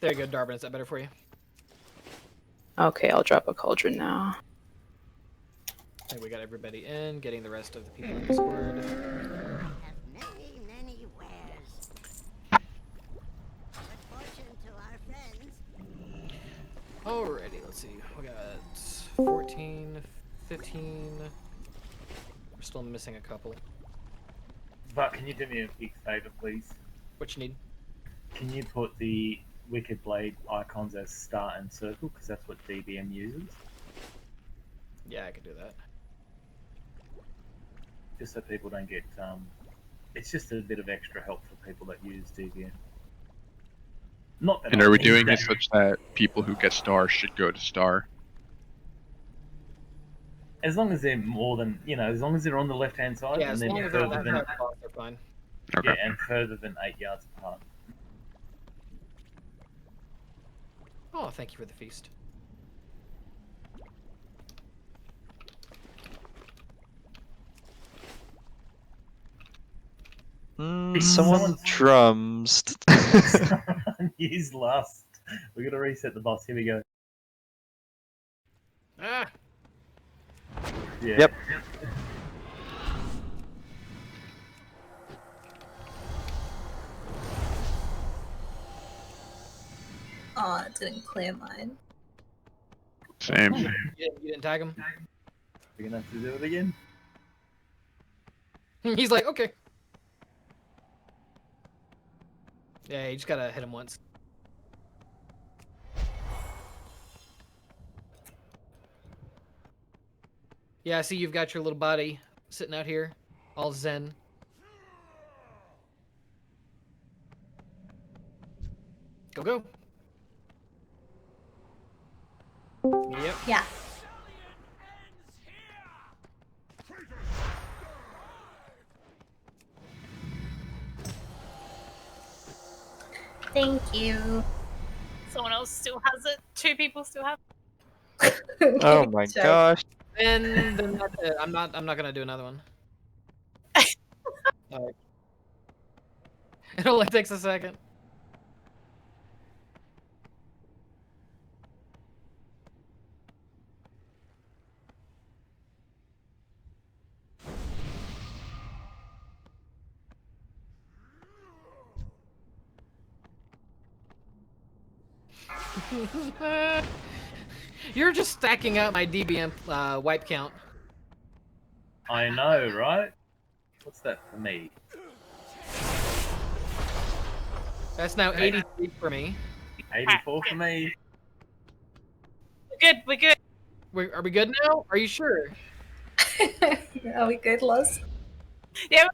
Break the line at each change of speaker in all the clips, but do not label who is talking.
There you go, Darwin. Is that better for you?
Okay, I'll drop a cauldron now.
I think we got everybody in, getting the rest of the people in Discord.
Have many wares. Good fortune to our friends.
Alrighty, let's see. We got 14, 15. We're still missing a couple.
But can you do me a big favor, please?
What you need?
Can you put the Wicked Blade icons as star and circle? Because that's what DBM uses.
Yeah, I could do that.
Just so people don't get... it's just a bit of extra help for people that use DBM. Not that
And are we doing it such that people who get star should go to star?
As long as they're more than, as long as they're on the left-hand side
Yeah,
and
as
then
long as they're
further
on
than,
that box, they're fine.
Okay.
yeah, and further than 8 yards apart.
Oh, thank you for the feast.
Someone
Someone's-
drums.
Use last. We're gonna reset the boss. Here we go.
Ah!
Yeah.
Yep.
Oh, it didn't clear mine.
Same.
You didn't tag him?
We're gonna have to do it again.
He's like, okay. Yeah, you just gotta hit him once. Yeah, I see you've got your little body sitting out here, all zen. Go, go. Yep.
Yeah. Thank you.
Someone else still has it. 2 people still have
Oh my
Check.
gosh.
Then that's it. I'm not gonna do another one. Alright. It only takes a second. You're just stacking up my DBM wipe count.
I know, right? What's that for me?
That's now 83 for me.
84 for me.
We're good, we're good.
Are we good now? Are you sure?
Are we good, Loz?
Yeah,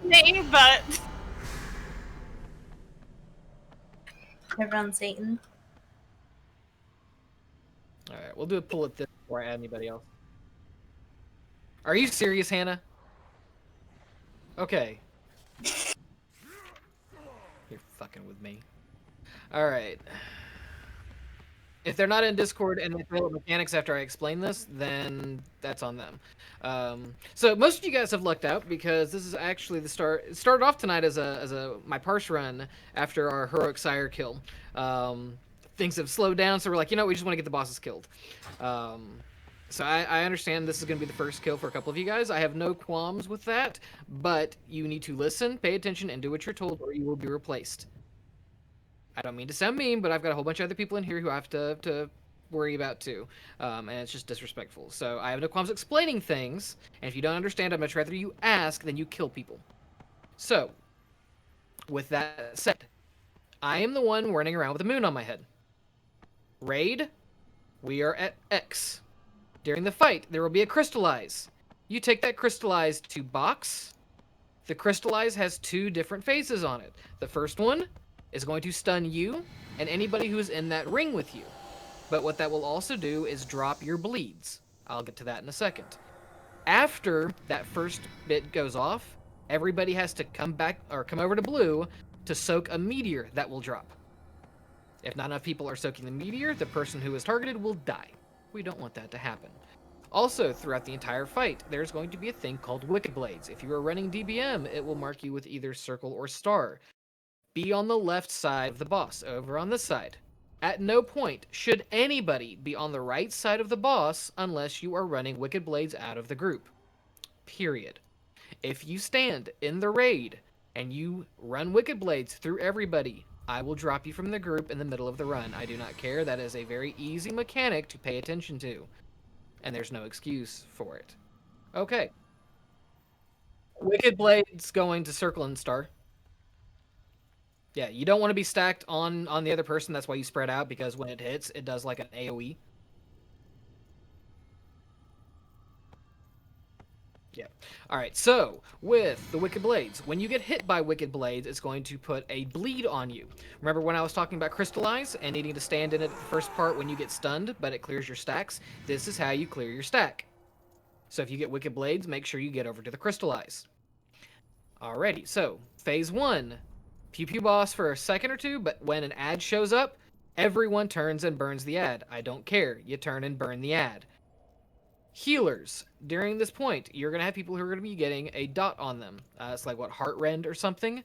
me, but
Everyone's eaten.
Alright, we'll do a pull at this before I add anybody else. Are you serious, Hannah? Okay. You're fucking with me. Alright. If they're not in Discord and they fail at mechanics after I explain this, then that's on them. So most of you guys have lucked out because this is actually the start. It started off tonight as my parse run after our heroic sire kill. Things have slowed down, so we're like, we just want to get the bosses killed. So I understand this is going to be the first kill for a couple of you guys. I have no qualms with that, but you need to listen, pay attention, and do what you're told, or you will be replaced. I don't mean to sound mean, but I've got a whole bunch of other people in here who I have to worry about too, and it's just disrespectful. So I have no qualms explaining things, and if you don't understand, I'd much rather you ask than you kill people. So, with that said, I am the one running around with a moon on my head. Raid, we are at X. During the fight, there will be a crystallize. You take that crystallize to box. The crystallize has 2 different phases on it. The first one is going to stun you and anybody who is in that ring with you. But what that will also do is drop your bleeds. I'll get to that in a second. After that first bit goes off, everybody has to come back or come over to blue to soak a meteor that will drop. If not enough people are soaking the meteor, the person who is targeted will die. We don't want that to happen. Also, throughout the entire fight, there's going to be a thing called Wicked Blades. If you are running DBM, it will mark you with either circle or star. be on the left side of the boss, over on this side. At no point should anybody be on the right side of the boss unless you are running Wicked Blades out of the group. Period. If you stand in the raid and you run Wicked Blades through everybody, I will drop you from the group in the middle of the run. I do not care. That is a very easy mechanic to pay attention to. And there's no excuse for it. Okay. Wicked Blades going to Circle and Star. Yeah, you don't want to be stacked on the other person. That's why you spread out, because when it hits, it does like an AoE. Yeah. All right, so with the Wicked Blades, when you get hit by Wicked Blades, it's going to put a bleed on you. Remember when I was talking about Crystallize and needing to stand in it at the first part when you get stunned, but it clears your stacks? This is how you clear your stack. So if you get Wicked Blades, make sure you get over to the Crystallize. Alrighty, so phase 1, pew pew boss for a second or two, but when an ad shows up, everyone turns and burns the ad. I don't care. You turn and burn the ad. Healers, during this point, you're going to have people who are going to be getting a dot on them. It's like, what, Heart Rend or something?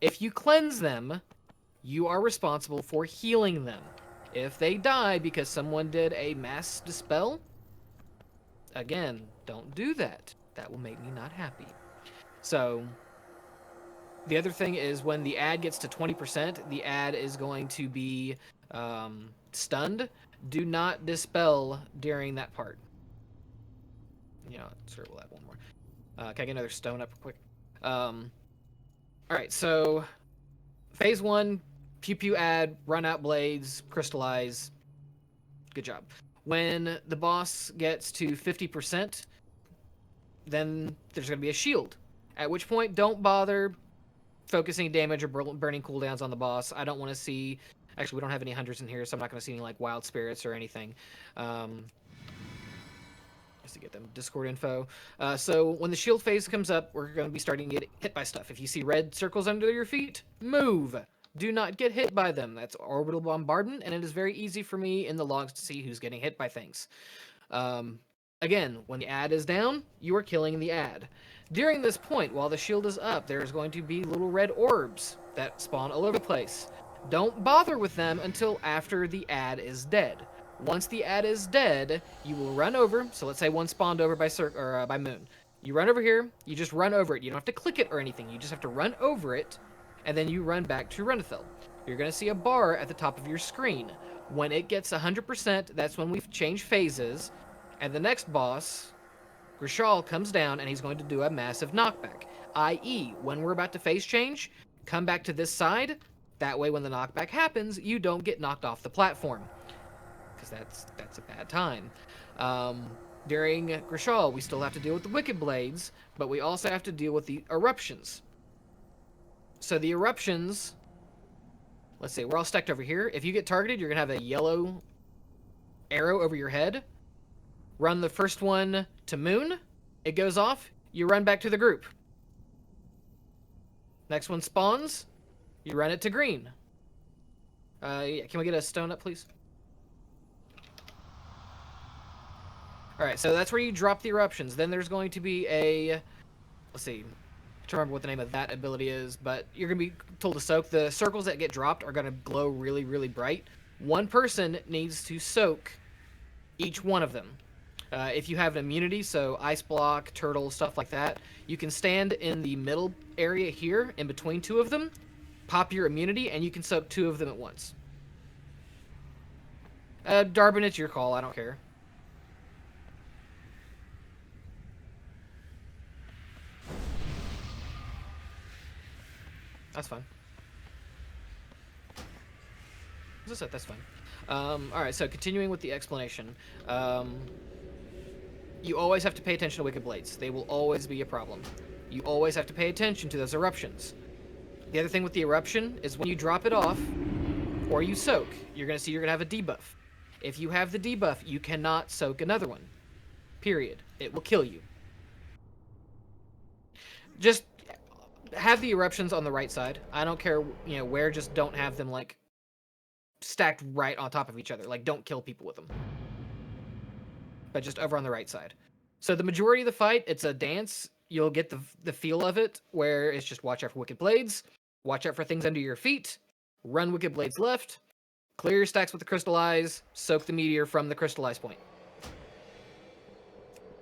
If you cleanse them, you are responsible for healing them. If they die because someone did a mass dispel, again, don't do that. That will make me not happy. So, the other thing is when the ad gets to 20%, the ad is going to be stunned. Do not dispel during that part. You know, sure, we'll add one more. Can I get another stone up real quick? Alright, so phase 1, pew pew ad, run out blades, crystallize. Good job. When the boss gets to 50%, then there's going to be a shield. At which point, don't bother focusing damage or burning cooldowns on the boss. I don't want to see... Actually, we don't have any hunters in here, so I'm not going to see any like wild spirits or anything. Just to get them Discord info. So when the shield phase comes up, we're going to be starting to get hit by stuff. If you see red circles under your feet, move. Do not get hit by them. That's orbital bombardment, and it is very easy for me in the logs to see who's getting hit by things. Again, when the ad is down, you are killing the ad. During this point, while the shield is up, there's going to be little red orbs that spawn all over the place. Don't bother with them until after the ad is dead. Once the ad is dead, you will run over. So let's say one spawned over by Moon. You run over here. You just run over it. You don't have to click it or anything. You just have to run over it, and then you run back to Runethil. You're going to see a bar at the top of your screen. When it gets 100%, that's when we've changed phases, and the next boss, Grishal, comes down, and he's going to do a massive knockback. I.e., when we're about to phase change, come back to this side. That way, when the knockback happens, you don't get knocked off the platform. Because that's a bad time. During Grishal, we still have to deal with the Wicked Blades, but we also have to deal with the eruptions. So the eruptions, let's see, we're all stacked over here. If you get targeted, you're going to have a yellow arrow over your head. Run the first one to Moon. It goes off. You run back to the group. Next one spawns. You run it to green. Yeah, can we get a stone up, please? Alright, so that's where you drop the eruptions. Then there's going to be a... Let's see. I'm trying to remember what the name of that ability is, but you're going to be told to soak. The circles that get dropped are going to glow really, really bright. One person needs to soak each one of them. If you have an immunity, so ice block, turtle, stuff like that, you can stand in the middle area here, in between two of them, pop your immunity, and you can soak two of them at once. Darbin, it's your call. I don't care. That's fine. As I said, that's fine. Alright, so continuing with the explanation. You always have to pay attention to Wicked Blades. They will always be a problem. You always have to pay attention to those eruptions. The other thing with the eruption is when you drop it off, or you soak, you're going to see you're going to have a debuff. If you have the debuff, you cannot soak another one. Period. It will kill you. Just have the eruptions on the right side. I don't care, you know, where, just don't have them, like, stacked right on top of each other. Like, don't kill people with them. But just over on the right side. So the majority of the fight, it's a dance. You'll get the feel of it, where it's just watch out for Wicked Blades. Watch out for things under your feet. Run Wicked Blades left. Clear your stacks with the Crystallize. Soak the meteor from the Crystallize point.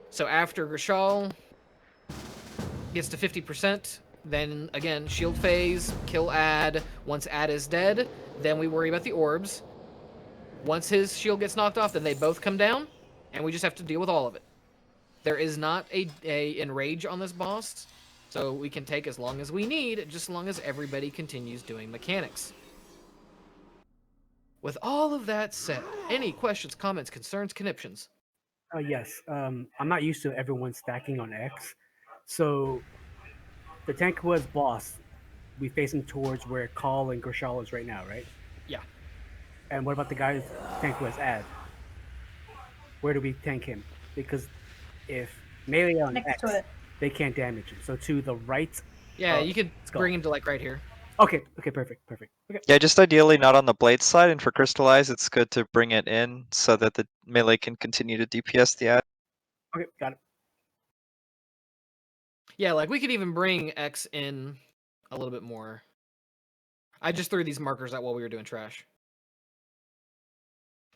So after Grishal gets to 50%, then again, shield phase, kill Ad. Once Ad is dead, then we worry about the orbs. Once his shield gets knocked off, then they both come down, and we just have to deal with all of it. There is not a enrage on this boss, so we can take as long as we need, just as long as everybody continues doing mechanics. With all of that said, any questions, comments, concerns, conniptions?
Yes. I'm not used to everyone stacking on X. So the tank was boss. We face him towards where Call and Grishal is right now, right?
Yeah.
And what about the guy tank was Ad? Where do we tank him? Because if melee on
Next
X,
to it.
they can't damage him. So to the right.
Yeah, you could
let's go.
bring him to like right here.
Okay. Perfect. Okay.
Yeah, just ideally not on the blade side, and for Crystallize, it's good to bring it in so that the melee can continue to DPS the ad.
Okay. Got it.
Yeah, like we could even bring X in a little bit more. I just threw these markers out while we were doing trash.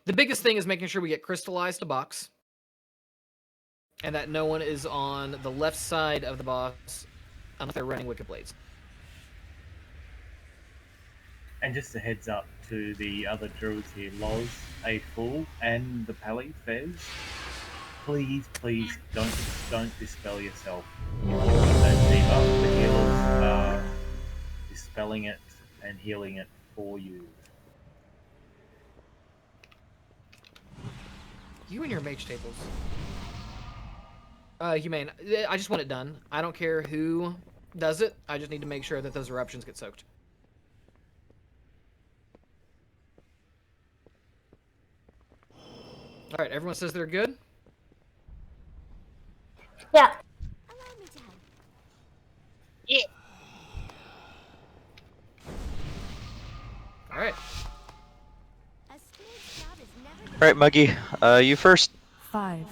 The biggest thing is making sure we get Crystallized to box. And that no one is on the left side of the boss unless they're running Wicked Blades.
And just a heads up to the other druids here, Loz, A Fool, and the Pally, Fez. Please don't dispel yourself. Don't debuff. The healers are dispelling it and healing it for you.
You and your mage tables. Humane. I just want it done. I don't care who does it. I just need to make sure that those eruptions get soaked. Alright, everyone says they're good?
Yeah.
Allow me to help.
Yeah.
Alright.
A skilled job is never
All right, Muggy, you first.
5,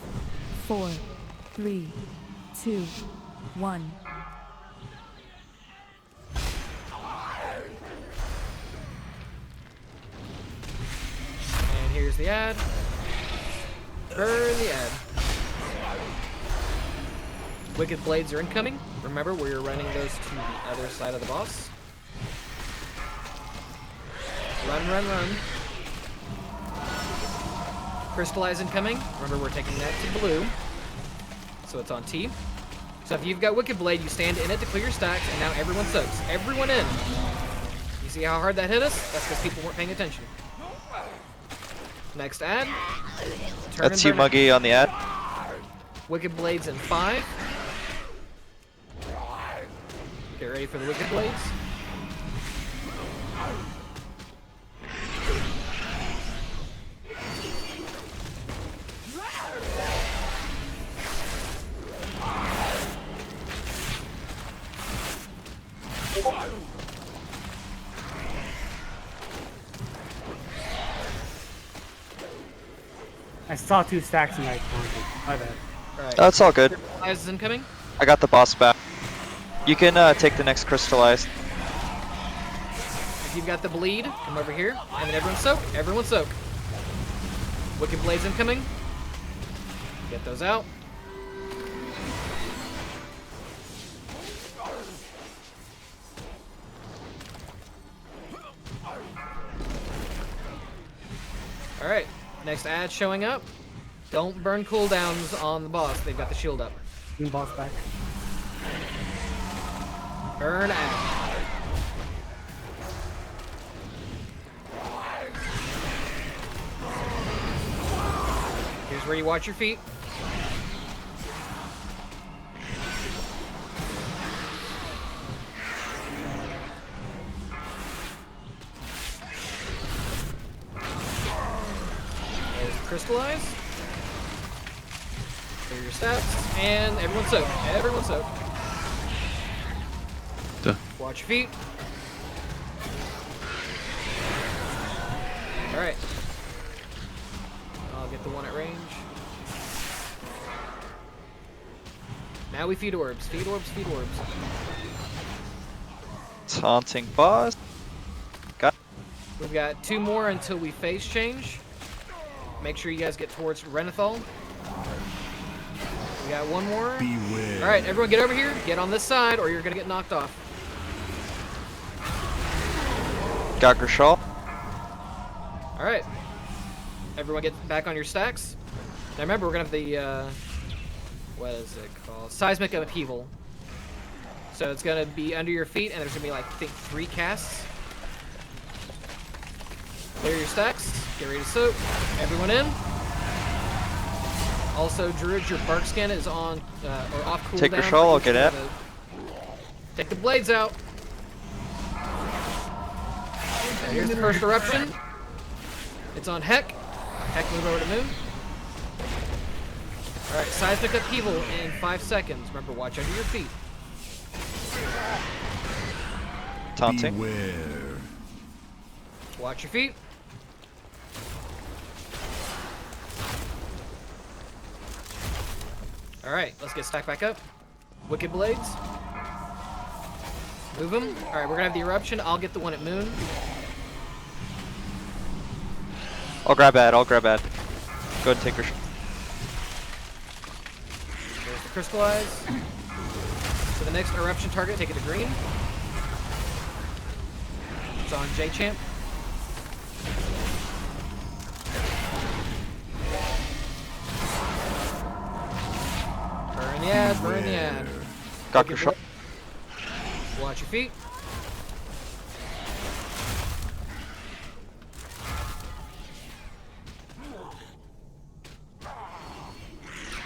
4, 3, 2, 1.
And here's the ad. Burn the ad. Wicked Blades are incoming. Remember, we're running those to the other side of the boss. Run. Crystallize incoming. Remember, we're taking that to blue. So it's on T. So if you've got Wicked Blade, you stand in it to clear your stacks, and now everyone soaks. Everyone in. You see how hard that hit us? That's because people weren't paying attention. Next ad. Turn
That's
and
you,
burn.
Muggy, on the ad.
Wicked Blades in 5. Get ready for the Wicked Blades.
I saw 2 stacks and I counted. My bad.
Alright.
That's all good.
Crystallize is incoming.
I got the boss back. You can take the next Crystallize.
If you've got the bleed, come over here. And then everyone soak. Everyone soak. Wicked Blades incoming. Get those out. Alright. Next ad showing up. Don't burn cooldowns on the boss. They've got the shield up.
Team boss back.
Burn ad. Here's where you watch your feet. There's the Crystallize. Clear your stats, and everyone soak. Everyone soak.
Duh.
Watch your feet. Alright. I'll get the one at range. Now we feed orbs. Feed orbs, feed orbs.
Taunting boss.
We've got 2 more until we phase change. Make sure you guys get towards Renathal. We got 1 more.
Beware.
All right, everyone get over here. Get on this side or you're gonna get knocked off.
Got Gershal.
All right. Everyone get back on your stacks. Now remember, we're gonna have the, what is it called? Seismic Upheaval. So it's gonna be under your feet and there's gonna be like, I think 3 casts. Clear your stacks. Get ready to soak. Everyone in. Also, Druid, your bark skin is on or off cooldown.
Take your shawl, I'll get it.
Take the blades out. Okay, here's the first eruption. It's on Heck. Heck, move over to Moon. Alright, seismic upheaval in 5 seconds. Remember, watch under your feet.
Taunting.
Beware.
Watch your feet. Alright, let's get stacked back up. Wicked Blades. Move them. Alright, we're gonna have the eruption. I'll get the one at Moon.
I'll grab Ad. Go ahead and take her.
There's the Crystallize. So the next eruption target, take it to green. It's on J-Champ. Burn the ad, burn the ad.
Got
Wicked
Gershal.
Blade. Watch your feet.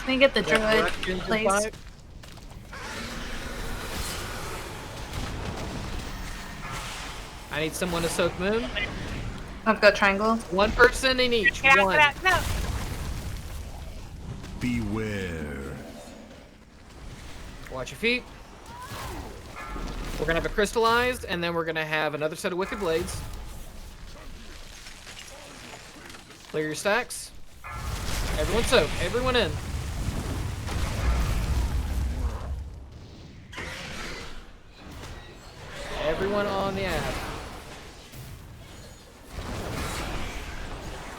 Can we get the druid,
Eruptions in
please?
5. I need someone to soak Moon.
I've got triangle.
1 person in each.
Get out,
1.
get out, no.
Beware.
Watch your feet. We're gonna have a crystallized, and then we're gonna have another set of wicked blades. Clear your stacks. Everyone soak. Everyone in. Everyone on the ad.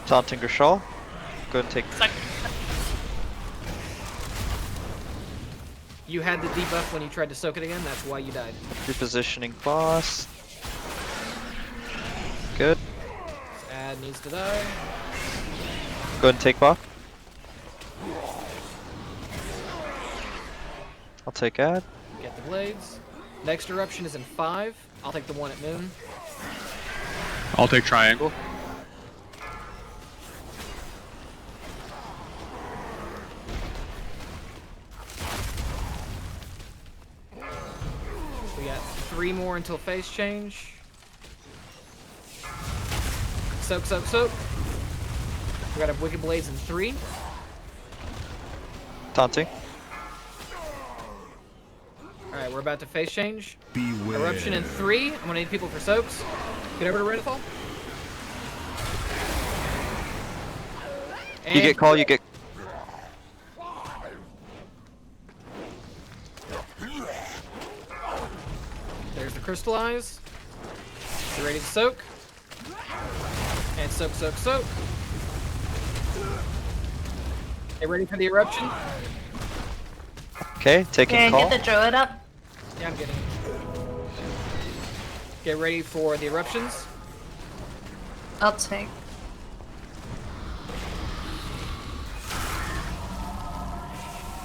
Taunting Gershal. Go ahead and take.
It's like,
You had the debuff when you tried to soak it again. That's why you died.
Repositioning boss. Good.
This ad needs to die.
Go ahead and take buff. I'll take Ad.
Get the blades. Next eruption is in 5. I'll take the one at Moon.
I'll take triangle.
We got 3 more until phase change. Soak, soak, soak. We gotta have wicked blades in 3.
Taunting.
Alright, we're about to phase change.
Beware.
Eruption in 3. I'm gonna need people for soaks. Get over to Renethal.
You get call, you get.
There's the crystallize. You ready to soak? And soak, soak, soak. Get ready for the eruption.
Okay, taking
Can I
call.
get the druid up?
Yeah, I'm getting it. Get ready for the eruptions.
I'll take.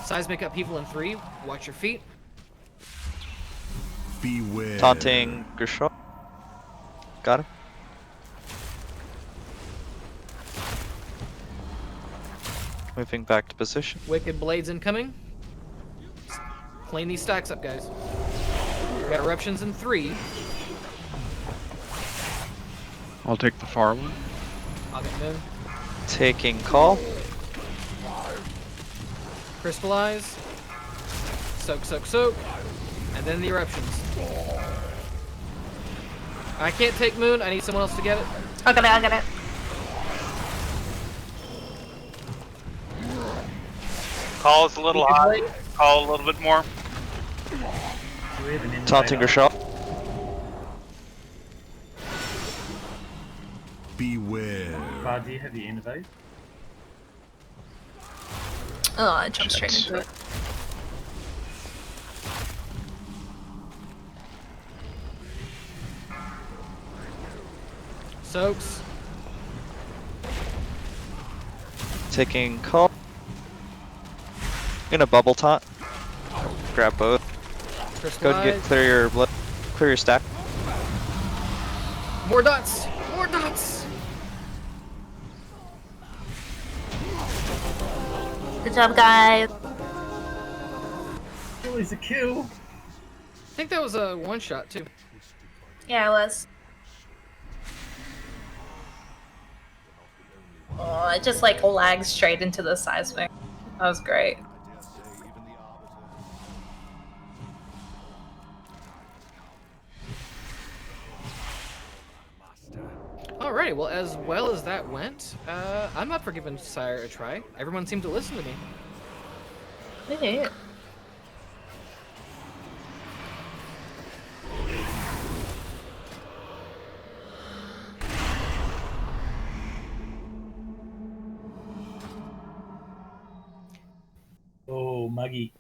Seismic upheaval in 3. Watch your feet.
Beware.
Taunting Gershal. Got him. Moving back to position.
Wicked blades incoming. Clean these stacks up, guys. We got eruptions in 3.
I'll take the far one.
I'll get Moon.
Taking call.
Crystallize. Soak, soak, soak. And then the eruptions. I can't take Moon. I need someone else to get it.
I got it, I got it.
Call is a little
Wicked
high.
blade.
Call a little bit more.
Do we have an innovator?
Taunting Gershal.
Beware.
Bard, do you have the innovate?
Oh, I jumped straight into it.
Soaks.
Taking call. Gonna bubble taunt. Grab both. Go and get clear your stack.
More dots! More dots!
Good job, guys.
Kill is a kill.
I think that was a one shot too.
Yeah, it was. Oh, it just like lagged straight into the seismic. That was great.
Alrighty, well as that went, I'm up for giving Sire a try. Everyone seemed to listen to me.
Yeah.
Oh, Muggy.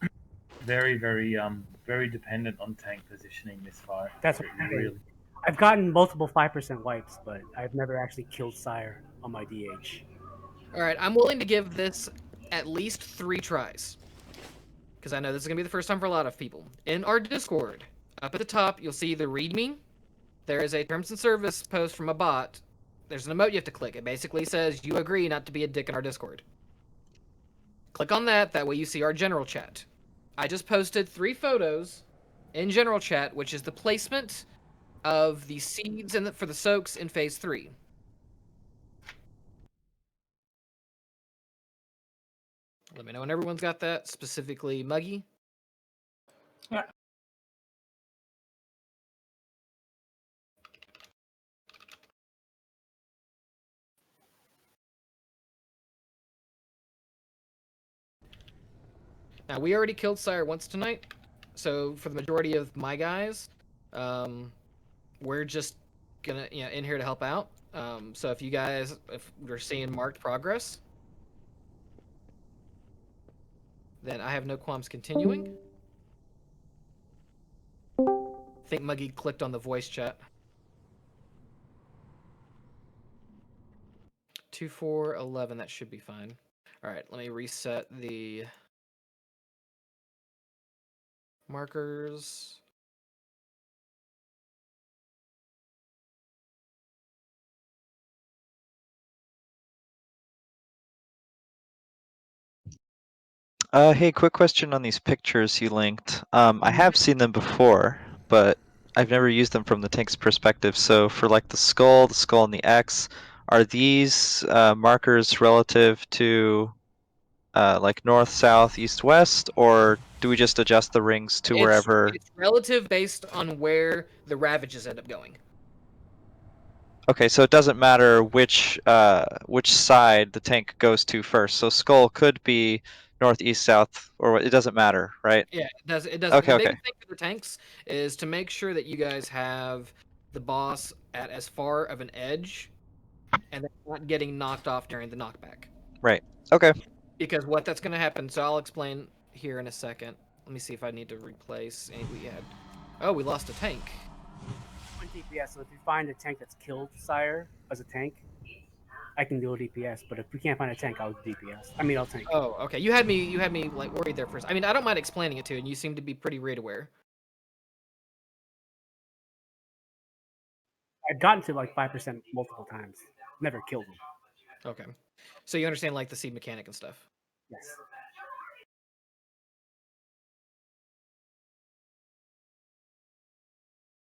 Very, very dependent on tank positioning this fight.
That's
It
what
really.
I've gotten multiple 5% wipes, but I've never actually killed Sire on my DH.
Alright, I'm willing to give this at least 3 tries. Because I know this is going to be the first time for a lot of people. In our Discord, up at the top, you'll see the README. There is a terms and service post from a bot. There's an emote you have to click. It basically says, you agree not to be a dick in our Discord. Click on that, that way you see our general chat. I just posted 3 photos in general chat, which is the placement of the seeds for the soaks in phase 3. Let me know when everyone's got that, specifically Muggy.
Yeah.
Now, we already killed Sire once tonight, so for the majority of my guys, we're just gonna, in here to help out. So if we're seeing marked progress, then I have no qualms continuing. I think Muggy clicked on the voice chat. 2411, that should be fine. All right, let me reset the markers.
Hey, quick question on these pictures you linked. I have seen them before, but I've never used them from the tank's perspective. So for like the skull and the X, are these markers relative to like north, south, east, west, or do we just adjust the rings to wherever?
It's relative based on where the ravages end up going.
Okay, so it doesn't matter which side the tank goes to first. So skull could be north, east, south, or it doesn't matter, right?
Yeah, it does. It does.
Okay,
The
okay.
biggest thing for the tanks is to make sure that you guys have the boss at as far of an edge, and they're not getting knocked off during the knockback.
Right. Okay.
Because what that's going to happen. So I'll explain here in a second. Let me see if I need to replace any we had. Oh, we lost a tank.
On DPS, so if you find a tank that's killed Sire as a tank, I can do a DPS. But if we can't find a tank, I'll DPS. I mean, I'll tank.
Oh, okay. You had me like worried there first. I mean, I don't mind explaining it to you, and you seem to be pretty raid aware.
I've gotten to like 5% multiple times. Never killed them.
Okay. So you understand like the seed mechanic and stuff.
Yes.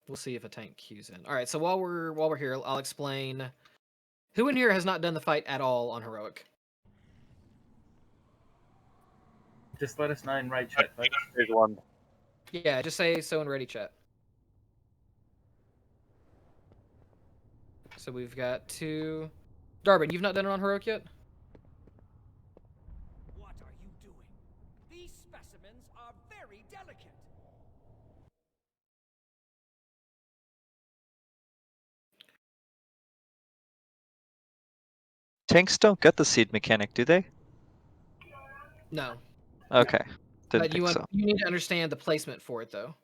We'll see if a tank queues in. All right. So while we're here, I'll explain. Who in here has not done the fight at all on heroic?
Just let us know in raid chat, folks.
There's one.
Yeah, just say so in ready chat. So we've got 2. Darbin, you've not done it on heroic yet?
What are you doing? These specimens are very delicate.
Tanks don't get the seed mechanic, do they?
No.
Okay. Didn't
But
think so.
you need to understand the placement for it, though.